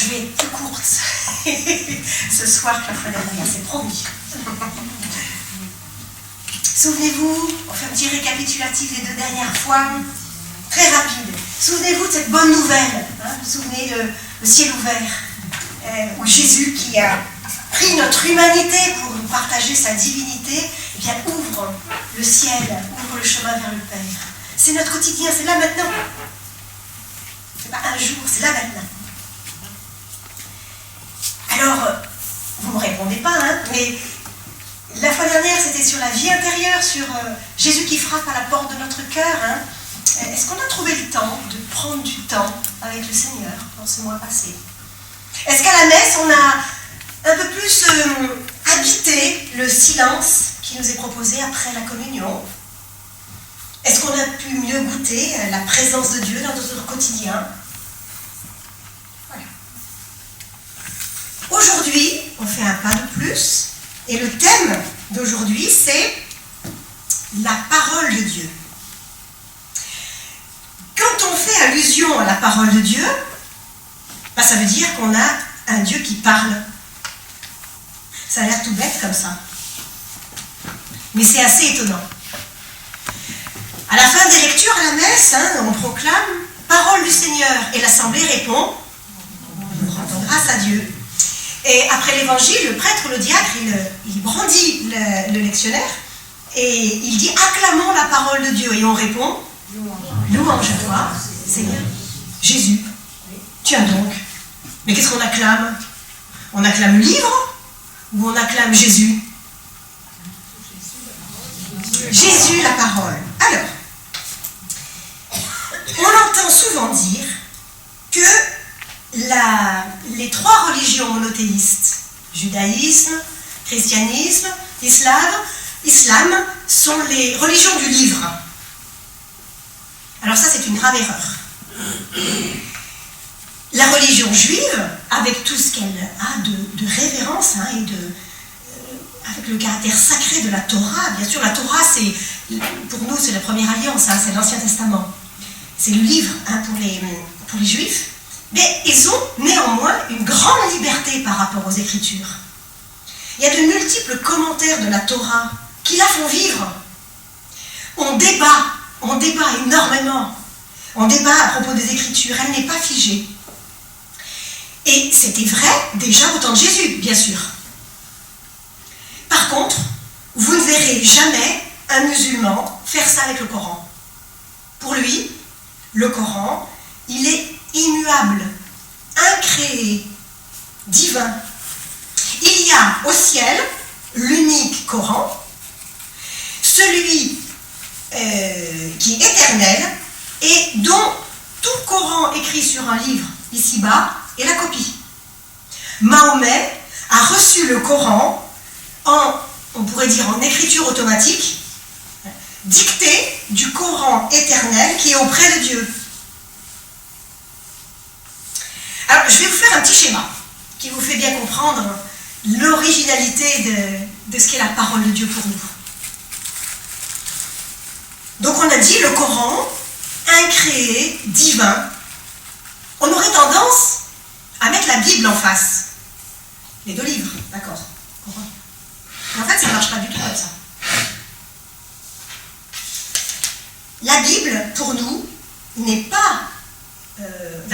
je vais être plus courte ce soir que la fois dernière, c'est promis. Souvenez-vous, on fait un petit récapitulatif des 2 dernières fois, très rapide. Souvenez-vous de cette bonne nouvelle, hein, vous vous souvenez le ciel ouvert, où Jésus qui a pris notre humanité pour nous partager sa divinité, eh bien ouvre le ciel, ouvre le chemin vers le Père. C'est notre quotidien, c'est là maintenant. C'est pas un jour, c'est là maintenant. Alors, vous ne me répondez pas, hein, mais la fois dernière, c'était sur la vie intérieure, sur Jésus qui frappe à la porte de notre cœur. Hein. Est-ce qu'on a trouvé le temps de prendre du temps avec le Seigneur dans ce mois passé? Est-ce qu'à la messe, on a un peu plus habité le silence qui nous est proposé après la communion? Est-ce qu'on a pu mieux goûter la présence de Dieu dans notre quotidien? Voilà. Aujourd'hui, on fait un pas de plus, et le thème d'aujourd'hui, c'est la parole de Dieu. Quand on fait allusion à la parole de Dieu, bah, ça veut dire qu'on a un Dieu qui parle. Ça a l'air tout bête comme ça. Mais c'est assez étonnant. À la fin des lectures à la messe, hein, on proclame « Parole du Seigneur » et l'Assemblée répond « Nous rendons grâce à Dieu ». Et après l'évangile, le prêtre, le diacre, il brandit le lectionnaire et il dit « Acclamons la parole de Dieu ». Et on répond « Louange à toi, Seigneur. Jésus, tiens donc. Mais qu'est-ce qu'on acclame? On acclame le livre ou on acclame Jésus? Jésus, la parole. Alors, on entend souvent dire que les 3 religions monothéistes, judaïsme, christianisme, islam, sont les religions du livre. Alors ça, c'est une grave erreur. La religion juive, avec tout ce qu'elle a de révérence, hein, et avec le caractère sacré de la Torah, bien sûr, la Torah, pour nous, c'est la première alliance, hein, c'est l'Ancien Testament. C'est le livre, hein, pour les Juifs. Mais ils ont néanmoins une grande liberté par rapport aux Écritures. Il y a de multiples commentaires de la Torah qui la font vivre. On débat énormément. On débat à propos des Écritures, elle n'est pas figée. Et c'était vrai déjà au temps de Jésus, bien sûr. Par contre, vous ne verrez jamais un musulman faire ça avec le Coran. Pour lui, le Coran, il est immuable, incréé, divin. Il y a au ciel l'unique Coran, celui qui est éternel et dont tout Coran écrit sur un livre ici-bas est la copie. Mahomet a reçu le Coran on pourrait dire en écriture automatique, dictée du Coran éternel qui est auprès de Dieu. Alors, je vais vous faire un petit schéma qui vous fait bien comprendre l'originalité de ce qu'est la parole de Dieu pour nous. Donc, on a dit le Coran, incréé, divin. On aurait tendance à mettre la Bible en face. Les 2 livres, d'accord. Mais en fait, ça ne marche pas du tout comme ça. La Bible, pour nous, n'a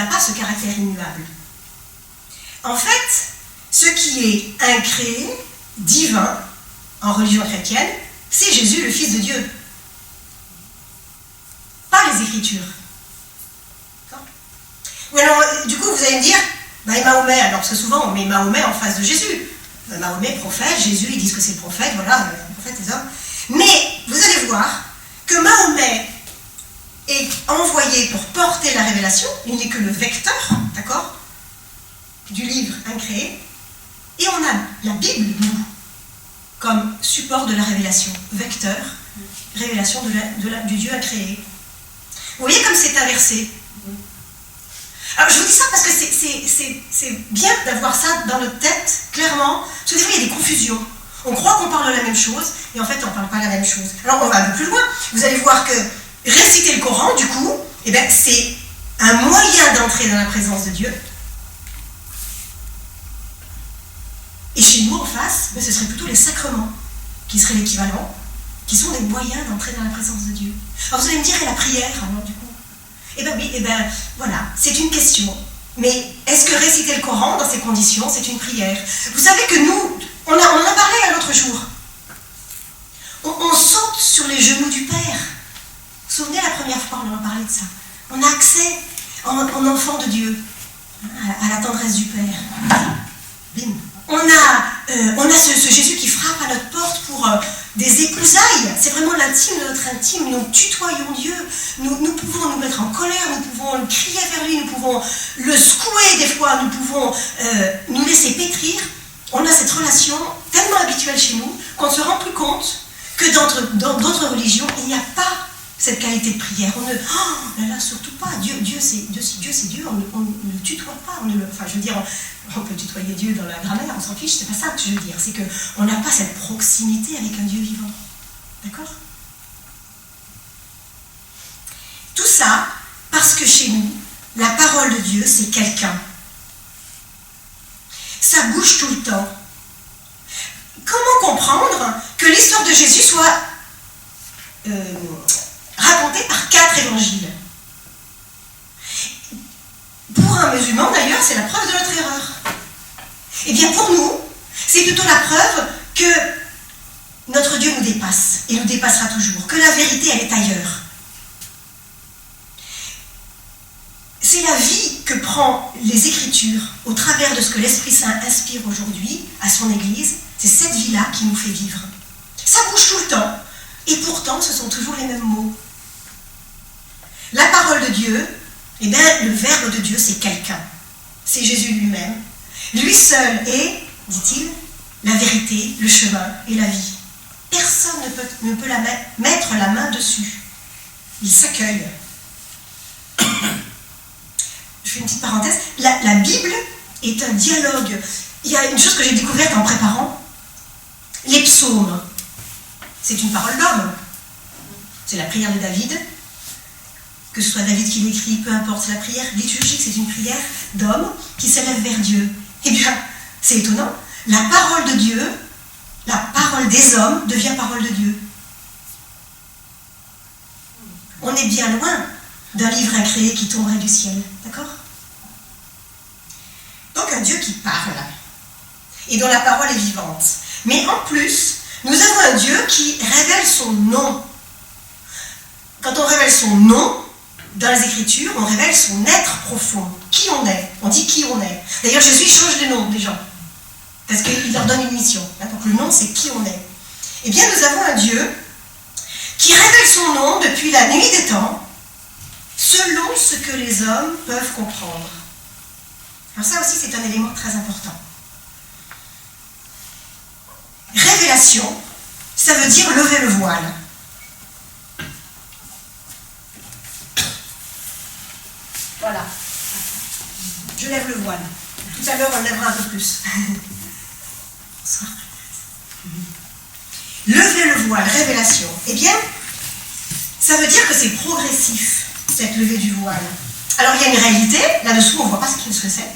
pas ce caractère immuable. En fait, ce qui est incréé, divin, en religion chrétienne, c'est Jésus, le Fils de Dieu. Pas les Écritures. Ou alors, du coup, vous allez me dire, Mahomet, alors parce que souvent on met Mahomet en face de Jésus. Mahomet, prophète, Jésus, ils disent que c'est le prophète, voilà, le prophète des hommes. Mais vous allez voir que Mahomet est envoyé pour porter la révélation, il n'est que le vecteur, d'accord, du livre incréé, et on a la Bible, nous, comme support de la révélation, vecteur, révélation du Dieu incréé. Vous voyez comme c'est inversé. Alors je vous dis ça parce que c'est bien d'avoir ça dans notre tête, clairement, parce que des fois il y a des confusions. On croit qu'on parle de la même chose, et en fait on ne parle pas de la même chose. Alors on va un peu plus loin, vous allez voir que réciter le Coran, du coup, c'est un moyen d'entrer dans la présence de Dieu. Et chez nous, en face, ce serait plutôt les sacrements qui seraient l'équivalent, qui sont des moyens d'entrer dans la présence de Dieu. Alors vous allez me dire, et la prière, alors du coup? Eh bien oui, voilà, c'est une question. Mais est-ce que réciter le Coran dans ces conditions, c'est une prière? Vous savez que nous, on en a parlé l'autre jour. On saute sur les genoux du Père. Vous vous souvenez, la première fois, on en a parlé de ça. On a accès en enfant de Dieu, à la tendresse du Père. Bim. On a ce Jésus qui frappe à notre porte pour des épousailles. C'est vraiment l'intime de notre intime. Nous tutoyons Dieu. Nous pouvons nous mettre en colère, nous pouvons crier vers lui, nous pouvons le secouer des fois, nous pouvons nous laisser pétrir. On a cette relation tellement habituelle chez nous qu'on ne se rend plus compte que dans d'autres religions, il n'y a pas cette qualité de prière. On ne... Oh là là, surtout pas. Dieu c'est Dieu. On ne le tutoie pas. On peut tutoyer Dieu dans la grammaire, on s'en fiche. C'est pas ça que je veux dire. C'est qu'on n'a pas cette proximité avec un Dieu vivant. D'accord? Tout ça parce que chez nous, la parole de Dieu, c'est quelqu'un. Ça bouge tout le temps. Comment comprendre que l'histoire de Jésus soit racontée par 4 évangiles? Pour un musulman, d'ailleurs, c'est la preuve de notre erreur. Eh bien, pour nous, c'est plutôt la preuve que notre Dieu nous dépasse, et nous dépassera toujours, que la vérité, elle est ailleurs. C'est la vie que prend les Écritures au travers de ce que l'Esprit Saint inspire aujourd'hui à son Église. C'est cette vie-là qui nous fait vivre. Ça bouge tout le temps, et pourtant, ce sont toujours les mêmes mots. La parole de Dieu, eh bien, le Verbe de Dieu, c'est quelqu'un. C'est Jésus lui-même. Lui seul est, dit-il, la vérité, le chemin et la vie. Personne ne peut mettre la main dessus. Il s'accueille. Je fais une petite parenthèse. La Bible est un dialogue. Il y a une chose que j'ai découverte en préparant. Les psaumes, c'est une parole d'homme. C'est la prière de David. Que ce soit David qui l'écrit, peu importe, c'est la prière liturgique, c'est une prière d'homme qui s'élève vers Dieu. Eh bien, c'est étonnant. La parole de Dieu, la parole des hommes devient parole de Dieu. On est bien loin d'un livre incréé qui tomberait du ciel. D'accord? Donc un Dieu qui parle et dont la parole est vivante. Mais en plus, nous avons un Dieu qui révèle son nom. Quand on révèle son nom, dans les Écritures, on révèle son être profond. Qui on est. On dit qui on est. D'ailleurs, Jésus change de nom des gens. Parce qu'il leur donne une mission. Donc le nom, c'est qui on est. Eh bien, nous avons un Dieu qui révèle son nom depuis la nuit des temps, selon ce que les hommes peuvent comprendre. Alors ça aussi, c'est un élément très important. Révélation, ça veut dire lever le voile. Voilà. Je lève le voile. Tout à l'heure, on le lèvera un peu plus. Bonsoir. Lever le voile, révélation. Eh bien, ça veut dire que c'est progressif, cette levée du voile. Alors, il y a une réalité. Là-dessous, on ne voit pas ce que c'est.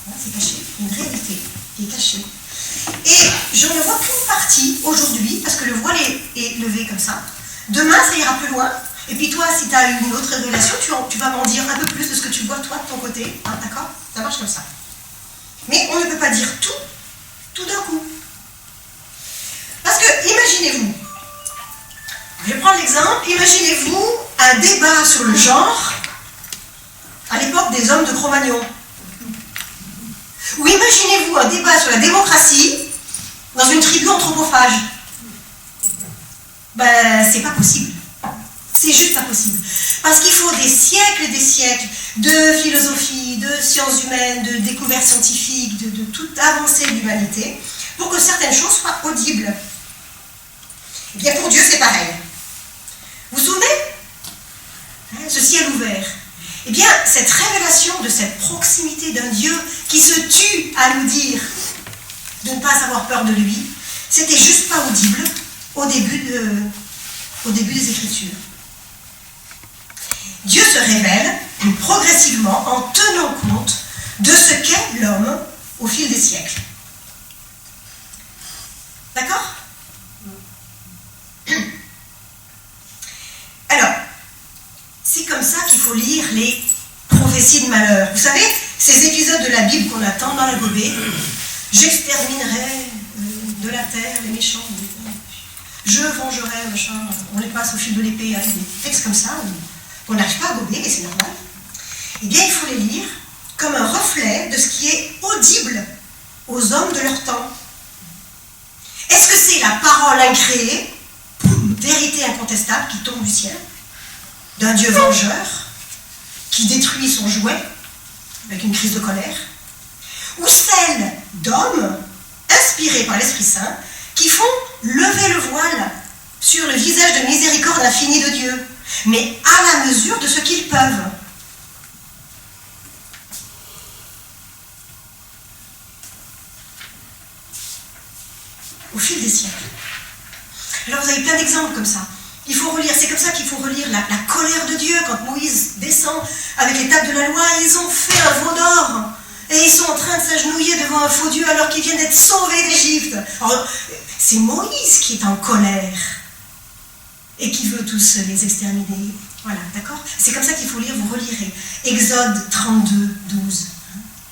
Voilà, c'est caché. Une réalité qui est cachée. Et je ne vois qu'une partie aujourd'hui, parce que le voile est levé comme ça. Demain, ça ira plus loin. Et puis toi, si tu as une autre révélation, tu vas m'en dire un peu plus de ce que tu vois toi de ton côté. Hein, d'accord? Ça marche comme ça. Mais on ne peut pas dire tout d'un coup. Parce que, imaginez-vous, je vais prendre l'exemple, imaginez-vous un débat sur le genre à l'époque des hommes de Cro-Magnon. Ou imaginez-vous un débat sur la démocratie dans une tribu anthropophage. Ben, c'est pas possible. C'est juste pas possible. Parce qu'il faut des siècles et des siècles de philosophie, de sciences humaines, de découvertes scientifiques, de toute avancée de l'humanité, pour que certaines choses soient audibles. Eh bien, pour Dieu, c'est pareil. Vous vous souvenez? Ce ciel ouvert. Eh bien, cette révélation de cette proximité d'un Dieu qui se tue à nous dire de ne pas avoir peur de lui, c'était juste pas audible au début des Écritures. Dieu se révèle progressivement en tenant compte de ce qu'est l'homme au fil des siècles. D'accord? Alors, c'est comme ça qu'il faut lire les prophéties de malheur. Vous savez, ces épisodes de la Bible qu'on attend dans la gobée, j'exterminerai de la terre les méchants, je vengerai, machin, on les passe au fil de l'épée, avec des textes comme ça, on n'arrive pas à gober, et c'est normal. Eh bien, il faut les lire comme un reflet de ce qui est audible aux hommes de leur temps. Est-ce que c'est la parole incréée, vérité incontestable qui tombe du ciel, d'un Dieu vengeur, qui détruit son jouet avec une crise de colère, ou celle d'hommes inspirés par l'Esprit Saint qui font lever le voile sur le visage de miséricorde infinie de Dieu, mais à la mesure de ce qu'ils peuvent. Au fil des siècles. Alors vous avez plein d'exemples comme ça. Il faut relire, c'est comme ça qu'il faut relire la colère de Dieu quand Moïse descend avec les tables de la loi. Ils ont fait un veau d'or et ils sont en train de s'agenouiller devant un faux Dieu alors qu'ils viennent d'être sauvés d'Égypte. Alors, c'est Moïse qui est en colère et qui veut tous les exterminer. Voilà, d'accord? C'est comme ça qu'il faut lire, vous relirez. Exode 32, 12.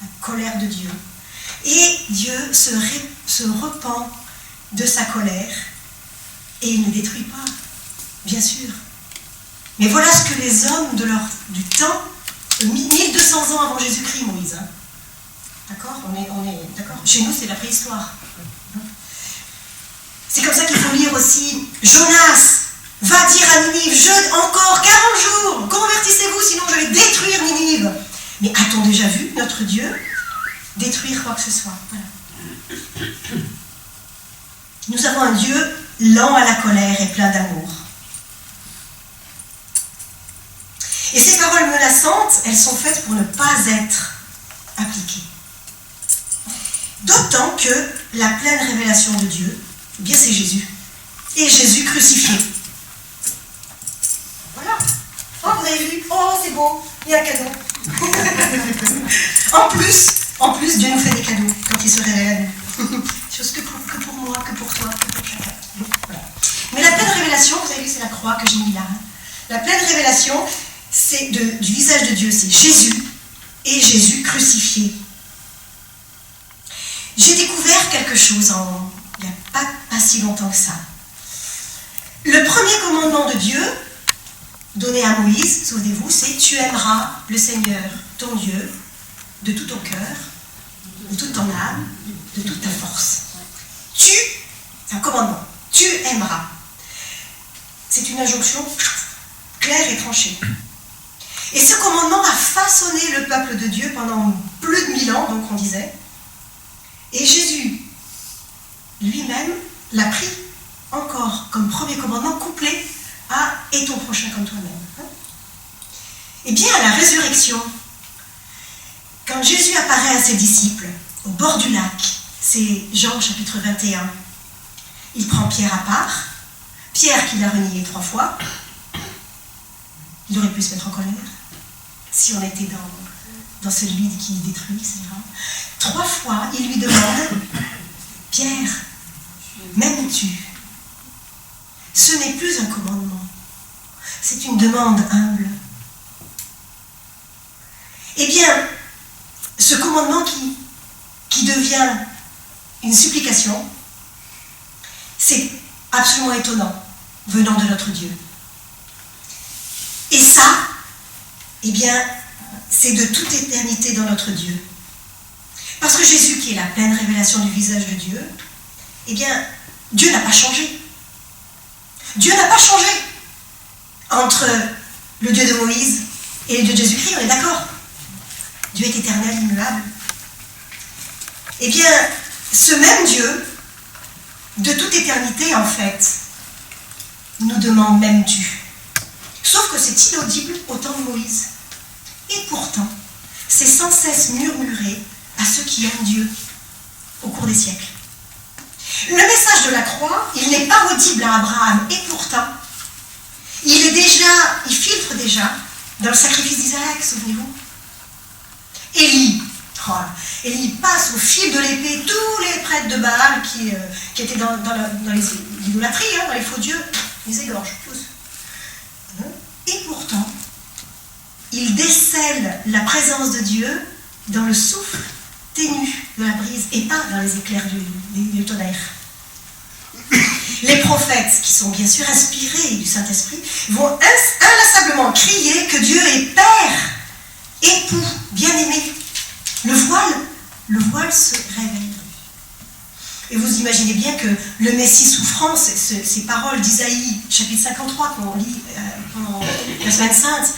La colère de Dieu. Et Dieu se repent de sa colère et il ne détruit pas, bien sûr. Mais voilà ce que les hommes du temps, 1200 ans avant Jésus-Christ, Moïse. Hein. D'accord? On est d'accord? Chez nous, c'est la préhistoire. C'est comme ça qu'il faut lire aussi Jonas. Va dire à Ninive, encore 40 jours, convertissez-vous, sinon je vais détruire Ninive. Mais a-t-on déjà vu notre Dieu détruire quoi que ce soit? Voilà. Nous avons un Dieu lent à la colère et plein d'amour. Et ces paroles menaçantes, elles sont faites pour ne pas être appliquées. D'autant que la pleine révélation de Dieu, eh bien c'est Jésus. Et Jésus crucifié. Voilà. Oh, vous avez vu? Oh, c'est beau. Il y a un cadeau. En plus, Dieu nous fait des cadeaux quand il se révèle à nous. Chose que pour moi, que pour toi, que pour chacun. Voilà. Mais la pleine révélation, vous avez vu, c'est la croix que j'ai mis là. Hein. La pleine révélation, c'est du visage de Dieu, c'est Jésus et Jésus crucifié. J'ai découvert quelque chose il n'y a pas si longtemps que ça. Le premier commandement de Dieu, donné à Moïse, souvenez-vous, c'est « Tu aimeras le Seigneur, ton Dieu, de tout ton cœur, de toute ton âme, de toute ta force. » C'est un commandement. Tu aimeras. C'est une injonction claire et tranchée. Et ce commandement a façonné le peuple de Dieu pendant plus de 1000 ans, donc on disait. Et Jésus, lui-même, l'a pris encore comme premier commandement couplé à « Et ton prochain comme toi-même ». Eh bien, à la résurrection, quand Jésus apparaît à ses disciples, au bord du lac, c'est Jean chapitre 21, il prend Pierre à part, Pierre qui l'a renié 3 fois, il aurait pu se mettre en colère, si on était dans celui qui détruit, etc. 3 fois, il lui demande, Pierre, m'aimes-tu? Ce n'est plus un commandement, c'est une demande humble. Eh bien, ce commandement qui devient une supplication, c'est absolument étonnant, venant de notre Dieu. Et ça, eh bien, c'est de toute éternité dans notre Dieu. Parce que Jésus, qui est la pleine révélation du visage de Dieu, eh bien, Dieu n'a pas changé. Dieu n'a pas changé entre le Dieu de Moïse et le Dieu de Jésus-Christ, on est d'accord? Dieu est éternel, immuable. Eh bien, ce même Dieu, de toute éternité, en fait, nous demande m'aimes-tu? Sauf que c'est inaudible au temps de Moïse. Et pourtant, c'est sans cesse murmuré à ceux qui aiment Dieu au cours des siècles. Le message de la croix, il n'est pas audible à Abraham, et pourtant, il filtre déjà dans le sacrifice d'Isaac, souvenez-vous. Élie, Et il passe au fil de l'épée tous les prêtres de Baal qui étaient dans l'idolâtrie, dans les faux dieux, les égorge tous. Et pourtant, il décèle la présence de Dieu dans le souffle ténu de la brise et pas dans les éclairs du tonnerre. Les prophètes, qui sont bien sûr inspirés du Saint-Esprit, vont inlassablement crier que Dieu est Père, époux, bien-aimé. Le voile se révèle. Et vous imaginez bien que le Messie souffrant, ces paroles d'Isaïe, chapitre 53, qu'on lit pendant la Semaine Sainte,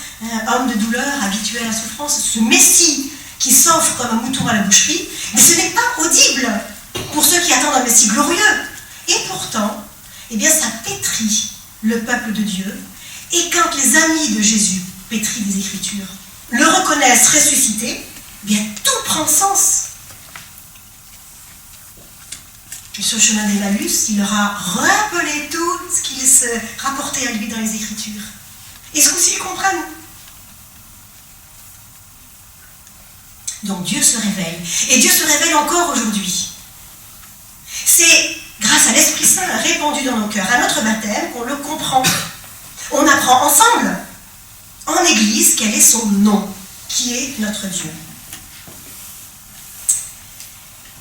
homme de douleur, habitué à la souffrance, ce Messie qui s'offre comme un mouton à la boucherie, mais ce n'est pas audible pour ceux qui attendent un Messie glorieux. Et pourtant, eh bien, ça pétrit le peuple de Dieu. Et quand les amis de Jésus, pétris des Écritures, le reconnaissent ressuscité, eh bien, tout prend sens. Et sur le chemin d'Emmaüs, il leur a rappelé tout ce qu'il se rapportait à lui dans les Écritures. Et ce coup-ci, ils comprennent. Donc Dieu se révèle. Et Dieu se révèle encore aujourd'hui. C'est grâce à l'Esprit Saint répandu dans nos cœurs, à notre baptême, qu'on le comprend. On apprend ensemble, en Église, quel est son nom, qui est notre Dieu.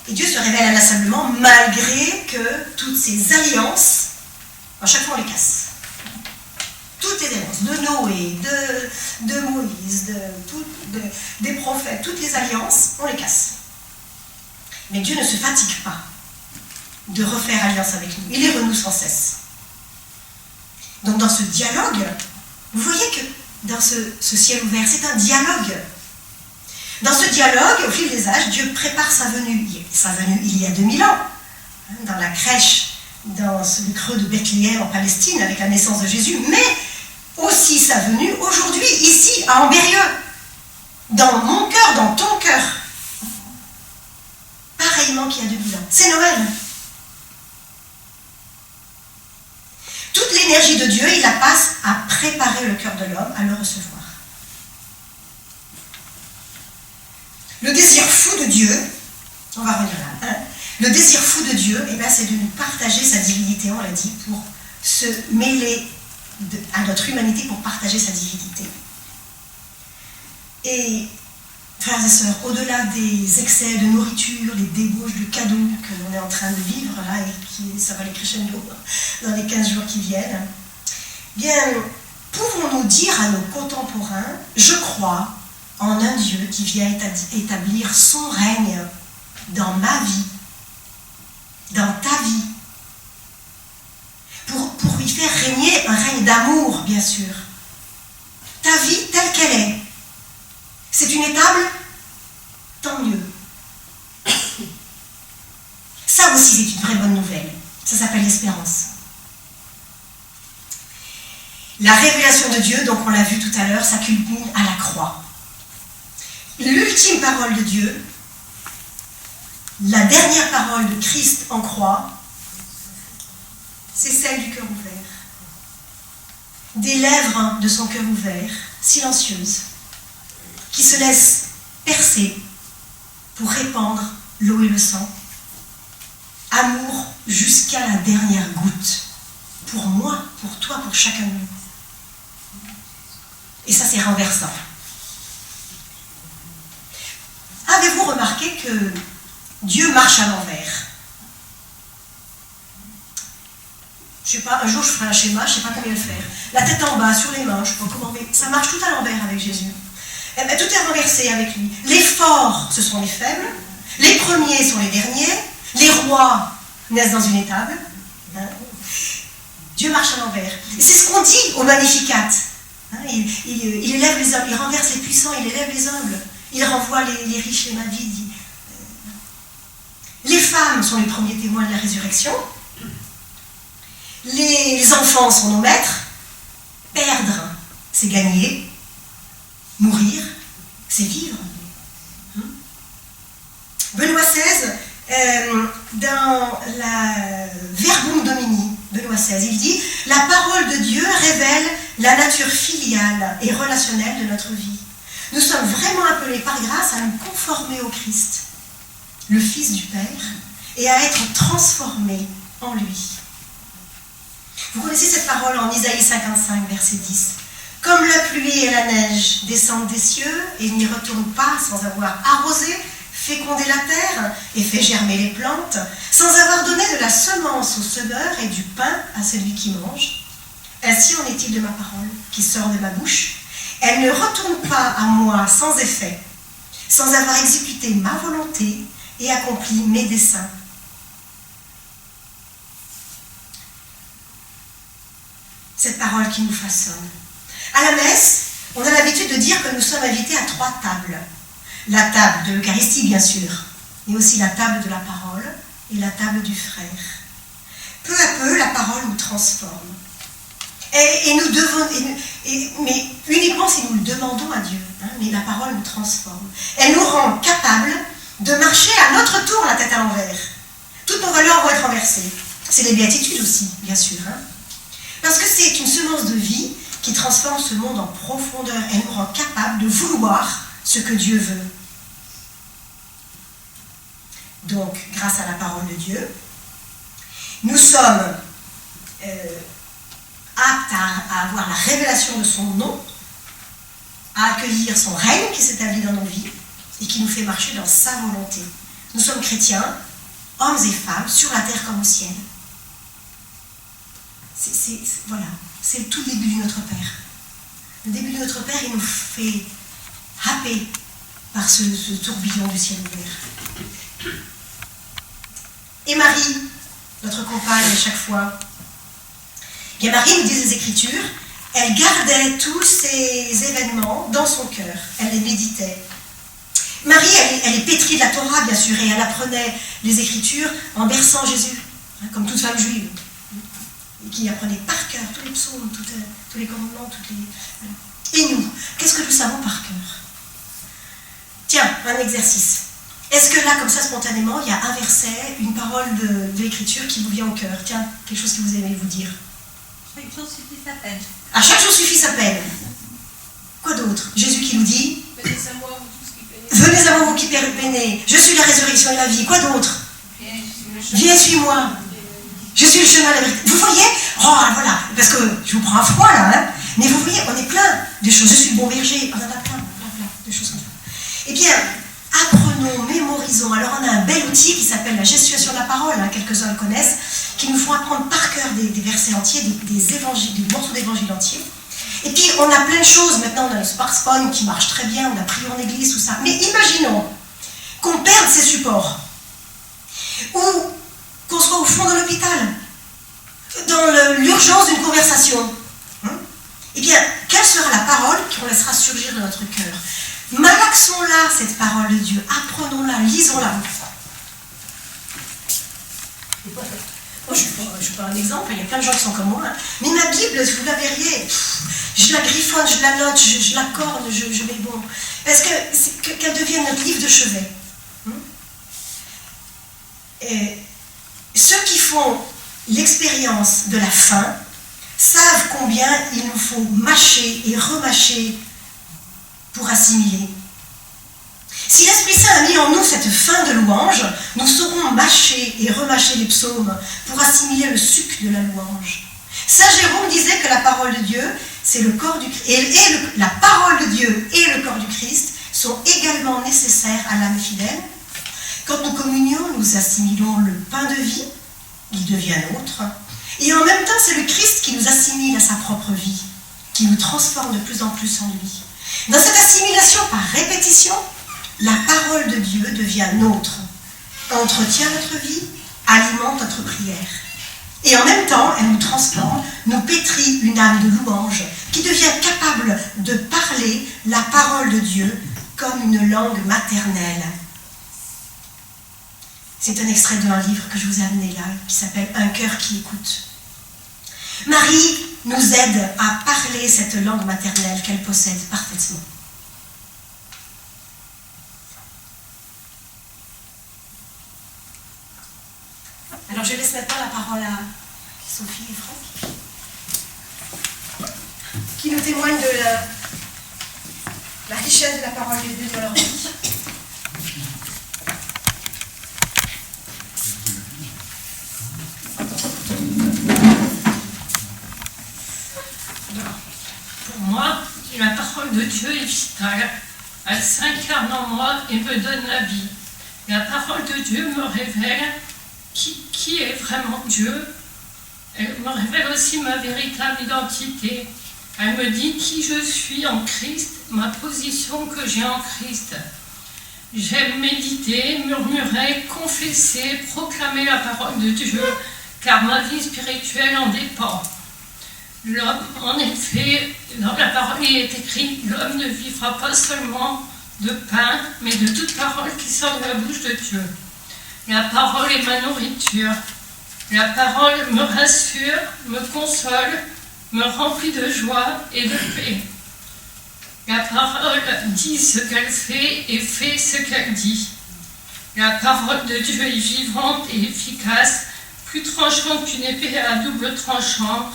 Et Dieu se révèle inlassablement, malgré que toutes ces alliances, à chaque fois on les casse. Toutes les alliances, de Noé, de Moïse, des prophètes, toutes les alliances, on les casse. Mais Dieu ne se fatigue pas de refaire alliance avec nous. Il les renoue sans cesse. Donc dans ce dialogue, vous voyez que dans ce ciel ouvert, c'est un dialogue. Dans ce dialogue, au fil des âges, Dieu prépare sa venue. Sa venue il y a 2000 ans, dans la crèche, dans le creux de Bethléem en Palestine, avec la naissance de Jésus, mais aussi sa venue aujourd'hui, ici, à Ambérieu, dans mon cœur, dans ton cœur, pareillement qu'il y a 2000 ans. C'est Noël. Toute l'énergie de Dieu, il la passe à préparer le cœur de l'homme, à le recevoir. Le désir fou de Dieu, on va revenir là, le désir fou de Dieu, eh bien, c'est de nous partager sa divinité, on l'a dit, pour se mêler à notre humanité, pour partager sa divinité. Et, frères et sœurs, au-delà des excès de nourriture, les débauches de cadeaux que l'on est en train de vivre, là, et qui, ça va aller crescendo dans les 15 jours qui viennent, bien, pouvons-nous dire à nos contemporains, je crois en un Dieu qui vient établir son règne dans ma vie, dans ta vie, pour y faire régner un règne d'amour, bien sûr. Ta vie telle qu'elle est. C'est une étable, tant mieux. Ça aussi, c'est une vraie bonne nouvelle. Ça s'appelle l'espérance. La révélation de Dieu, donc on l'a vu tout à l'heure, ça culmine à la croix. L'ultime parole de Dieu, la dernière parole de Christ en croix, c'est celle du cœur ouvert. Des lèvres de son cœur ouvert, silencieuses, qui se laissent percer pour répandre l'eau et le sang. Amour jusqu'à la dernière goutte. Pour moi, pour toi, pour chacun de nous. Et ça, c'est renversant. Avez-vous remarqué que Dieu marche à l'envers? Je sais pas, un jour je ferai un schéma, je ne sais pas combien le faire. La tête en bas, sur les mains, je ne sais pas comment, mais ça marche tout à l'envers avec Jésus. Tout est renversé avec lui. Les forts, ce sont les faibles. Les premiers sont les derniers. Les rois naissent dans une étable. Dieu marche à l'envers. C'est ce qu'on dit au Magnificat. Il élève les hommes, il renverse les puissants, il élève les humbles. Il renvoie les riches, les mal vies. Les femmes sont les premiers témoins de la résurrection. Les enfants sont nos maîtres. Perdre, c'est gagner. Mourir, c'est vivre. Benoît XVI, dans la Verbum Domini, Benoît XVI, il dit « La parole de Dieu révèle la nature filiale et relationnelle de notre vie. Nous sommes vraiment appelés par grâce à nous conformer au Christ. le Fils du Père, et à être transformés en lui. Vous connaissez cette parole en Isaïe 55, verset 10. Comme la pluie et la neige descendent des cieux et n'y retournent pas sans avoir arrosé, fécondé la terre et fait germer les plantes, sans avoir donné de la semence au semeur et du pain à celui qui mange. Ainsi en est-il de ma parole qui sort de ma bouche. Elle ne retourne pas à moi sans effet, sans avoir exécuté ma volonté et accompli mes desseins. Cette parole qui nous façonne. À la messe, on a l'habitude de dire que nous sommes invités à 3 tables. La table de l'Eucharistie, bien sûr, mais aussi la table de la parole et la table du frère. Peu à peu, la parole nous transforme. Et nous devons, mais uniquement si nous le demandons à Dieu. Mais la parole nous transforme. Elle nous rend capables de marcher à notre tour la tête à l'envers. Toutes nos valeurs vont être renversées. C'est les béatitudes aussi, bien sûr. Parce que c'est une semence de vie qui transforme ce monde en profondeur. Elle nous rend capables de vouloir ce que Dieu veut. Donc, grâce à la parole de Dieu, nous sommes aptes à avoir la révélation de son nom, à accueillir son règne qui s'établit dans nos vies et qui nous fait marcher dans sa volonté. Nous sommes chrétiens, hommes et femmes, sur la terre comme au ciel. Voilà, c'est le tout début du Notre Père. Le début de Notre Père, il nous fait happer par ce tourbillon du ciel ouvert. Et Marie, notre compagne à chaque fois, et Marie, nous disent les Écritures, elle gardait tous ces événements dans son cœur. Elle les méditait. Marie, elle est pétrie de la Torah, bien sûr, et elle apprenait les Écritures en berçant Jésus, comme toute femme juive, qui apprenait par cœur tous les psaumes, tous les commandements, Et nous, qu'est-ce que nous savons par cœur? Tiens, un exercice. Est-ce que là, comme ça, spontanément, il y a un verset, une parole de l'Écriture qui vous vient au cœur? Tiens, quelque chose que vous aimez vous dire. Chaque jour suffit sa peine. À chaque jour suffit sa peine. Quoi d'autre? Jésus qui nous dit: venez à moi, vous tous qui peinez. Venez à moi, vous qui peinez. Je suis la résurrection et la vie. Quoi d'autre? Viens, suis-moi. Je suis le chemin, la vérité. Vous voyez? Oh, voilà. Parce que je vous prends à froid, là. Mais vous voyez, on est plein de choses. Je suis le bon berger. On en a plein de choses comme ça. Eh bien, apprenons, mémorisons. Alors, on a un bel outil qui s'appelle la gestuation de la parole. Quelques-uns le connaissent. Qui nous font apprendre par cœur des versets entiers, des évangiles, des morceaux d'évangiles entiers. Et puis, on a plein de choses. Maintenant, on a le smartphone qui marche très bien. On a prié en église, tout ça. Mais imaginons qu'on perde ces supports. Ou qu'on soit au fond de l'hôpital, dans l'urgence d'une conversation. Eh bien, quelle sera la parole qu'on laissera surgir de notre cœur? Malaxons-la, cette parole de Dieu. Apprenons-la, lisons-la. Moi, je prends un exemple, il y a plein de gens qui sont comme moi. Mais ma Bible, vous la verriez, je la griffonne, je la note, je la corne, je mets bon. Parce qu'elle devienne notre livre de chevet. Et ceux qui font l'expérience de la faim savent combien il nous faut mâcher et remâcher pour assimiler. Si l'Esprit Saint a mis en nous cette faim de louange, nous saurons mâcher et remâcher les psaumes pour assimiler le sucre de la louange. Saint Jérôme disait que la parole de Dieu, c'est le corps du Christ, la parole de Dieu et le corps du Christ sont également nécessaires à l'âme fidèle. Quand nous communions, nous assimilons le pain de vie, il devient nôtre, et en même temps, c'est le Christ qui nous assimile à sa propre vie, qui nous transforme de plus en plus en lui. Dans cette assimilation par répétition, la parole de Dieu devient nôtre, entretient notre vie, alimente notre prière. Et en même temps, elle nous transforme, nous pétrit une âme de louange qui devient capable de parler la parole de Dieu comme une langue maternelle. C'est un extrait d'un livre que je vous ai amené là, qui s'appelle « Un cœur qui écoute ». Marie nous aide à parler cette langue maternelle qu'elle possède parfaitement. Alors je laisse maintenant la parole à Sophie et Franck, qui nous témoignent de la richesse de la parole de Dieu dans leur vie. La parole de Dieu est vitale. Elle s'incarne en moi et me donne la vie. La parole de Dieu me révèle qui est vraiment Dieu. Elle me révèle aussi ma véritable identité. Elle me dit qui je suis en Christ, ma position que j'ai en Christ. J'aime méditer, murmurer, confesser, proclamer la parole de Dieu, car ma vie spirituelle en dépend. L'homme, en effet, dans la parole il est écrit, l'homme ne vivra pas seulement de pain, mais de toute parole qui sort de la bouche de Dieu. La parole est ma nourriture. La parole me rassure, me console, me remplit de joie et de paix. La parole dit ce qu'elle fait et fait ce qu'elle dit. La parole de Dieu est vivante et efficace, plus tranchante qu'une épée à double tranchant,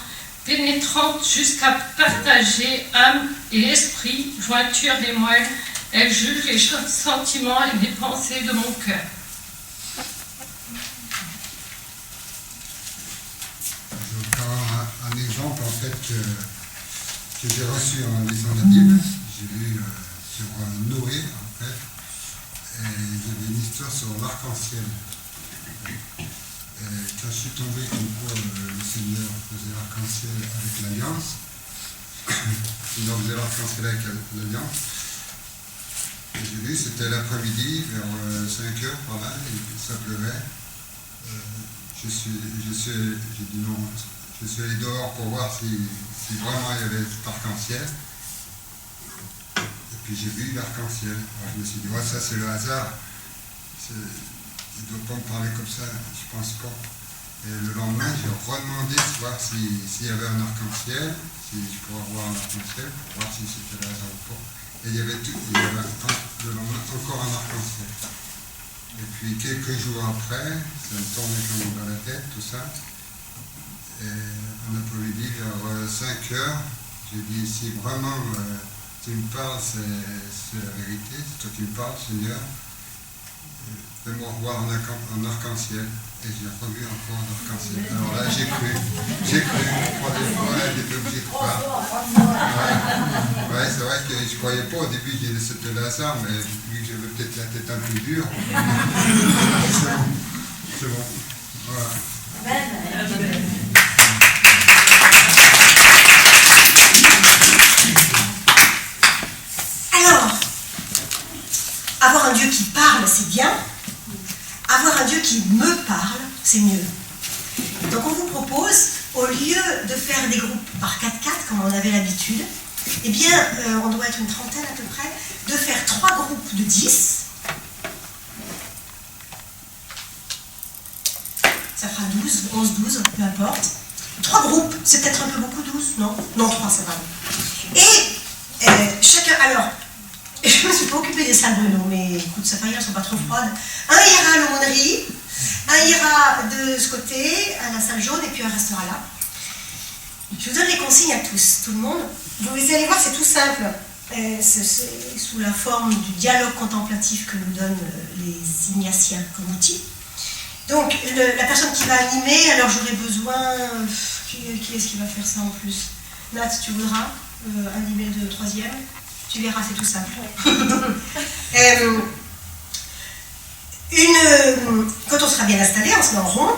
pénétrante jusqu'à partager âme et esprit, jointure et moelle. Elle juge les sentiments et les pensées de mon cœur. Je vais un exemple en fait que j'ai reçu en lisant la Bible. J'ai lu sur Noé en fait, et il y avait une histoire sur l'arc-en-ciel. Et quand je suis tombé comme quoi le Seigneur faisait l'arc-en-ciel avec l'Alliance, il en faisait l'arc-en-ciel avec l'Alliance, et j'ai vu, c'était l'après-midi, vers 5 heures par là, et ça pleuvait. J'ai dit non, je suis allé dehors pour voir si vraiment il y avait cet arc-en-ciel. Et puis j'ai vu l'arc-en-ciel. Alors je me suis dit, ouais, ça c'est le hasard. Il ne doit pas me parler comme ça, je pense pas. Et le lendemain, j'ai redemandé de voir s'il y avait un arc-en-ciel, si je pourrais voir un arc-en-ciel, pour voir si c'était le hasard ou pas. Et il y avait le lendemain encore un arc-en-ciel. Et puis quelques jours après, ça me tournait comme dans la tête, tout ça. Et un après-midi, vers 5 heures, j'ai dit, si vraiment tu me parles, c'est la vérité, c'est toi qui me parles, Seigneur, fais-moi revoir un arc-en-ciel. Et j'ai revu encore un arc-en-ciel. Alors là, j'ai cru. La troisième fois, j'étais obligé de croire. Ouais, c'est vrai que je ne croyais pas. Au début, j'ai dit c'était le hasard, mais vu que j'avais peut-être la tête un peu dure, c'est bon. Voilà. Alors, avoir un Dieu qui parle, c'est bien. Avoir un Dieu qui me parle, c'est mieux. Donc on vous propose, au lieu de faire des groupes par 4-4, comme on avait l'habitude, eh bien, on doit être une trentaine à peu près, de faire 3 groupes de 10. Ça fera 12, 11, 12, peu importe. 3 groupes, c'est peut-être un peu beaucoup, 12, non? Non, 3, c'est pas bon. Et chacun, alors, je ne me suis pas occupée des salles Bruno, mais écoute, ça elles ne sont pas trop froides. Un ira à l'aumônerie, un ira de ce côté, à la salle jaune, et puis un restera là. Je vous donne les consignes à tous, tout le monde. Vous allez voir, c'est tout simple. C'est sous la forme du dialogue contemplatif que nous donnent les Ignatiens comme outil. Donc, la personne qui va animer, alors j'aurai besoin... Qui est-ce qui va faire ça en plus? Nat, tu voudras animer le 3e? Tu verras, c'est tout simple. Quand on sera bien installé, on se met en rond,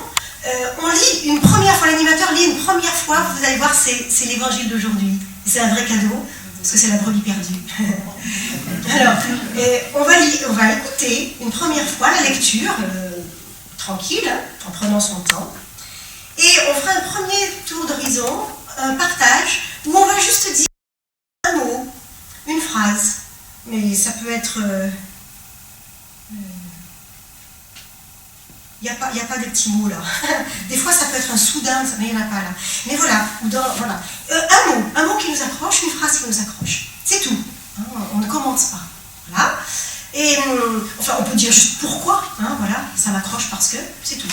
on lit une première fois, l'animateur lit une première fois, vous allez voir, c'est l'évangile d'aujourd'hui. C'est un vrai cadeau, parce que c'est la brebis perdue. Alors, on va écouter une première fois la lecture, tranquille, en prenant son temps, et on fera un premier tour d'horizon, un partage, où on va juste dire un mot, une phrase, mais ça peut être... Il n'y a pas de petits mots là. Des fois ça peut être un soudain, mais il n'y en a pas là. Mais voilà, voilà. Un mot qui nous accroche, une phrase qui nous accroche. C'est tout. Hein, on ne commence pas. Voilà. Et enfin, on peut dire juste pourquoi. Hein, voilà, ça m'accroche parce que, c'est tout.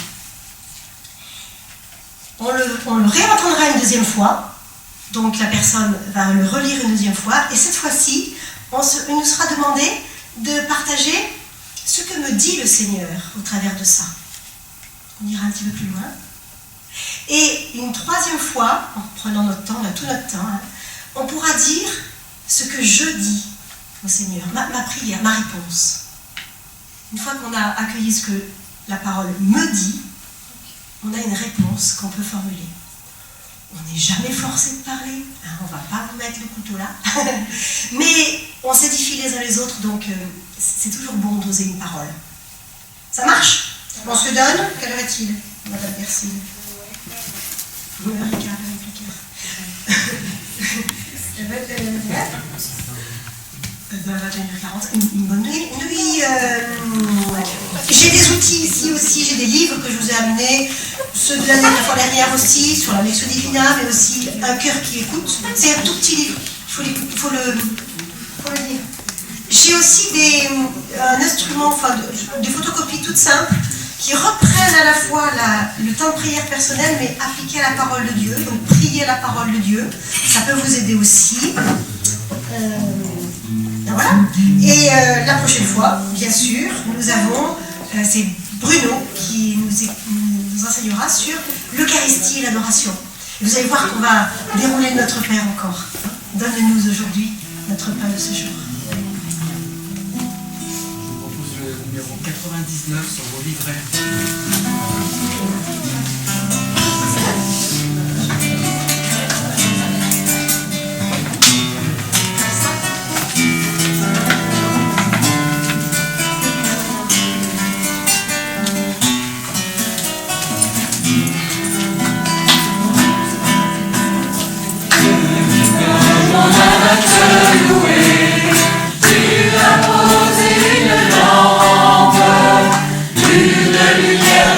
On le réentendra une deuxième fois. Donc la personne va le relire une deuxième fois. Et cette fois-ci, il nous sera demandé de partager ce que me dit le Seigneur au travers de ça. On ira un petit peu plus loin. Et une troisième fois, en prenant notre temps, on a tout notre temps, hein, on pourra dire ce que je dis au Seigneur, ma prière, ma réponse. Une fois qu'on a accueilli ce que la parole me dit, on a une réponse qu'on peut formuler. On n'est jamais forcé de parler, hein, on ne va pas vous mettre le couteau là, mais on s'édifie les uns les autres, donc c'est toujours bon d'oser une parole. Ça marche? On se donne? Quelle heure est-il, Madame Persille? 9h15. Ben, 21h40, une bonne nuit. J'ai des outils ici aussi, j'ai des livres que je vous ai amenés, ceux de la fois dernière aussi, sur la Lectio Divina, mais aussi Un cœur qui écoute. C'est un tout petit livre, il faut le lire. J'ai aussi un instrument, des photocopies toutes simples, qui reprennent à la fois le temps de prière personnel, mais appliqué à la parole de Dieu, donc prier la parole de Dieu. Ça peut vous aider aussi. Voilà. Et la prochaine fois, bien sûr, nous avons, c'est Bruno qui nous enseignera sur l'Eucharistie et l'adoration. Et vous allez voir qu'on va dérouler notre Père encore. Donne-nous aujourd'hui notre pain de ce jour. Je vous propose le numéro 99 sur vos livrets. Lumière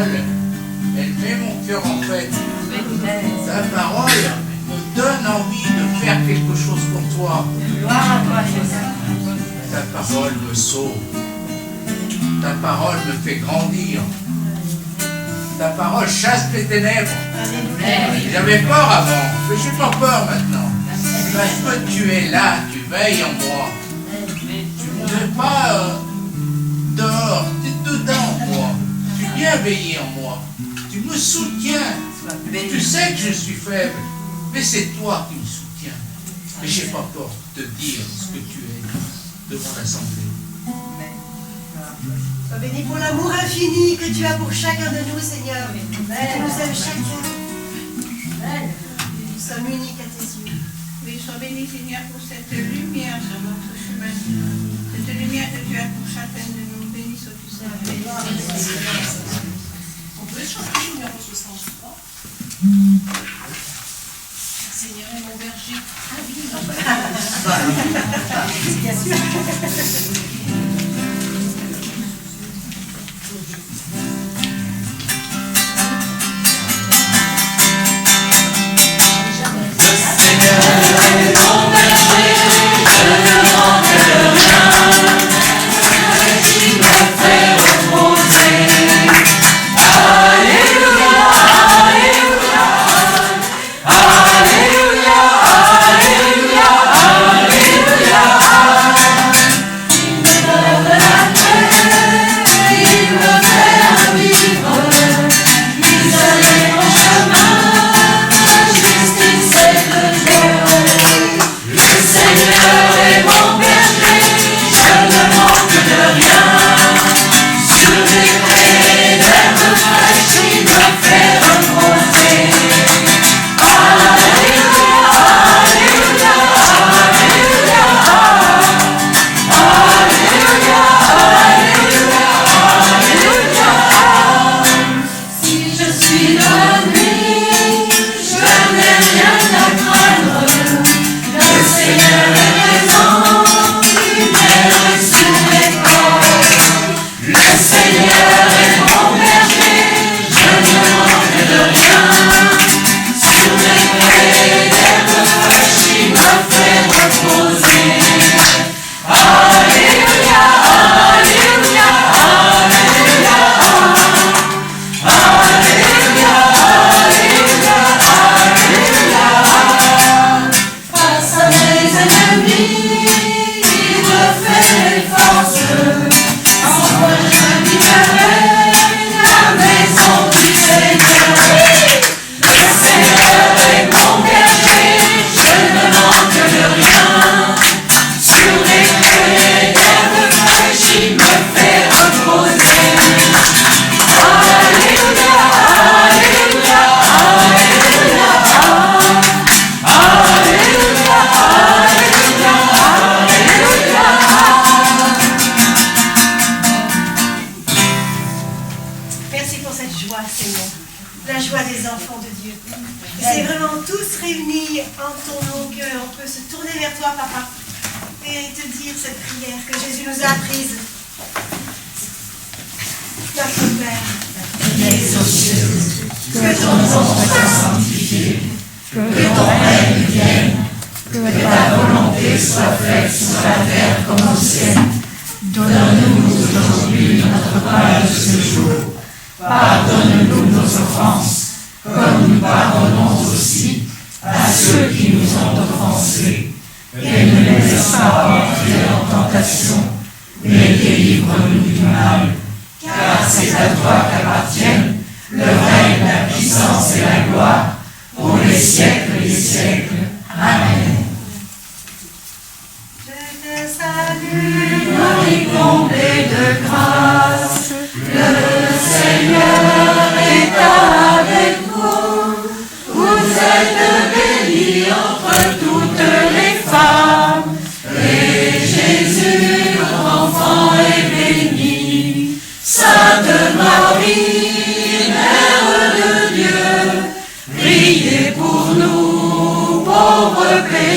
parole, elle met mon cœur en fête. Ta parole me donne envie de faire quelque chose pour toi. Ta parole me sauve. Ta parole me fait grandir. Ta parole chasse les ténèbres. J'avais peur avant, mais j'ai pas peur maintenant. Parce que tu es là, tu veilles en moi. Tu n'es pas dehors, tu es dedans en moi. Tu viens veiller en moi. Tu me soutiens. Tu sais que je suis faible, mais c'est toi qui me soutiens. Mais j'ai pas peur de te dire ce que tu es devant l'assemblée. Sois béni pour l'amour infini que tu as pour chacun de nous, Seigneur. Tu nous aimes chacun. Nous sommes uniques à tes yeux. Oui, sois béni, Seigneur, pour cette lumière sur notre chemin. Cette lumière que tu as pour chacun de nous. Béni sois-tu, Seigneur. On peut chanter le numéro 63. Seigneur est mon berger. Bien sûr.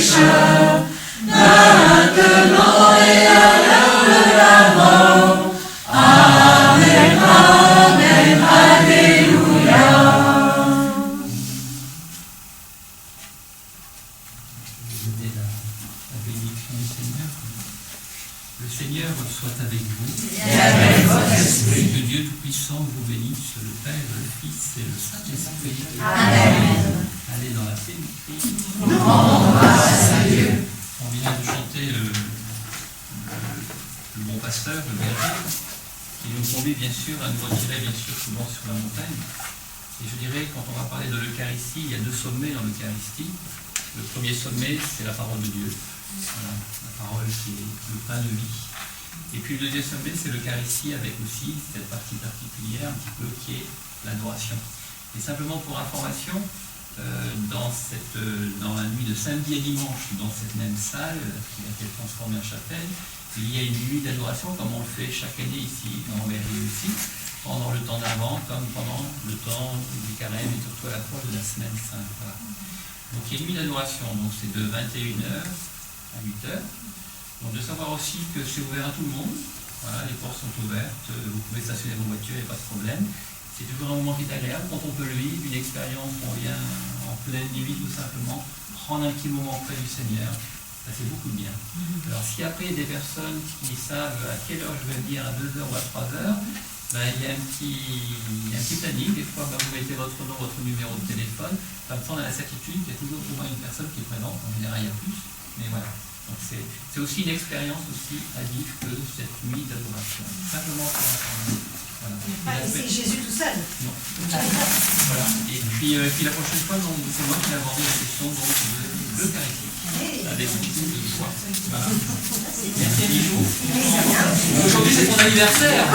pécheurs, maintenant et à l'heure de la mort. Amen, Amen, Alléluia. donner la bénédiction du Seigneur. Le Seigneur soit avec vous. Et avec votre esprit. Que Dieu Tout-Puissant vous bénisse, le Père, le Fils et le Saint-Esprit. Amen. Allez dans la paix du Christ. Nous rendons grâce à Dieu. On vient de chanter le bon pasteur, le berger, qui nous conduit bien sûr à nous retirer bien sûr souvent sur la montagne. Et je dirais, quand on va parler de l'Eucharistie, il y a 2 sommets dans l'Eucharistie. Le premier sommet, c'est la parole de Dieu. Voilà, la parole qui est le pain de vie. Et puis le deuxième sommet, c'est l'Eucharistie avec aussi cette partie particulière un petit peu qui est l'adoration. Et simplement pour information, dans la nuit de samedi à dimanche, dans cette même salle qui a été transformée en chapelle, il y a une nuit d'adoration comme on le fait chaque année ici, dans Berry aussi, pendant le temps d'avant comme pendant le temps du carême et surtout à l'approche de la semaine sainte. Voilà. Donc il y a une nuit d'adoration, donc c'est de 21h à 8h. Donc de savoir aussi que c'est ouvert à tout le monde, voilà, les portes sont ouvertes, vous pouvez stationner vos voitures, il n'y a pas de problème. C'est toujours un moment qui est agréable quand on peut le vivre, une expérience où on vient en pleine nuit tout simplement, prendre un petit moment auprès du Seigneur, ça fait beaucoup de bien. Alors si après il y a des personnes qui savent à quelle heure je vais venir, à 2h ou à 3h, ben, il y a un petit planning, des fois ben, vous mettez votre nom, votre numéro de téléphone, comme ça on a la certitude qu'il y a toujours au moins une personne qui est présente, en général il y a plus, mais voilà. Donc c'est aussi une expérience aussi à vivre que cette nuit d'adoration, simplement pour informer. Voilà. C'est Jésus tout seul. Non. Voilà. Et puis la prochaine fois, c'est moi qui vais aborder la question de l'Eucharistie. Avec beaucoup de foi. Voilà. Merci Bijou. Aujourd'hui c'est ton anniversaire.